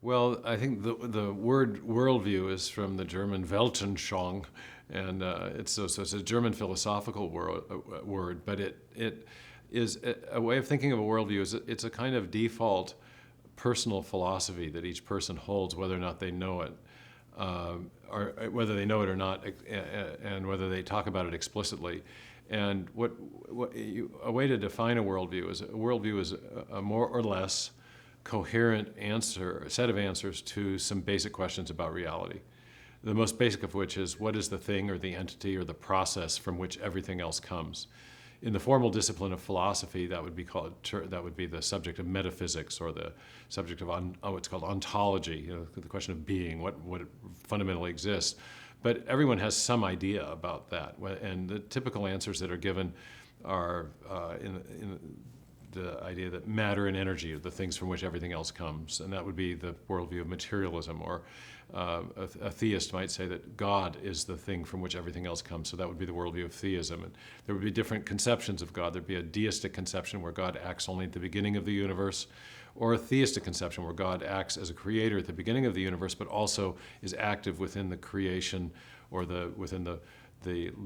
Well, I think the word worldview is from the German Weltanschauung, and it's a German philosophical word, but it is a way of thinking of a worldview. It's a kind of default personal philosophy that each person holds, whether or not they know it, or whether they know it or not, and whether they talk about it explicitly. And a way to define a worldview is a more or less coherent set of answers to some basic questions about reality. The most basic of which is, what is the thing or the entity or the process from which everything else comes? In the formal discipline of philosophy, that would be the subject of metaphysics, or the subject of what's called ontology, the question of being, what fundamentally exists. But everyone has some idea about that, and the typical answers that are given are in the idea that matter and energy are the things from which everything else comes, and that would be the worldview of materialism. Or a theist might say that God is the thing from which everything else comes, so that would be the worldview of theism. And there would be different conceptions of God. There'd be a deistic conception where God acts only at the beginning of the universe, or a theistic conception where God acts as a creator at the beginning of the universe, but also is active within the creation, or within the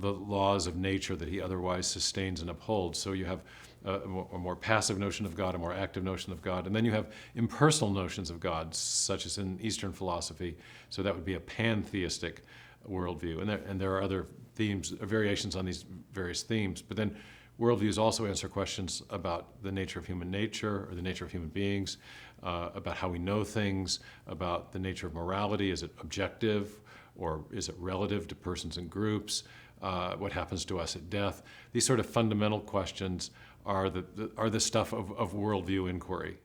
laws of nature that he otherwise sustains and upholds. So you have a more passive notion of God, a more active notion of God, and then you have impersonal notions of God, such as in Eastern philosophy. So that would be a pantheistic worldview, and there are other themes, variations on these various themes. But then worldviews also answer questions about the nature of human nature, or the nature of human beings, about how we know things, about the nature of morality. Is it objective, or is it relative to persons and groups? What happens to us at death? These sort of fundamental questions are the stuff of worldview inquiry.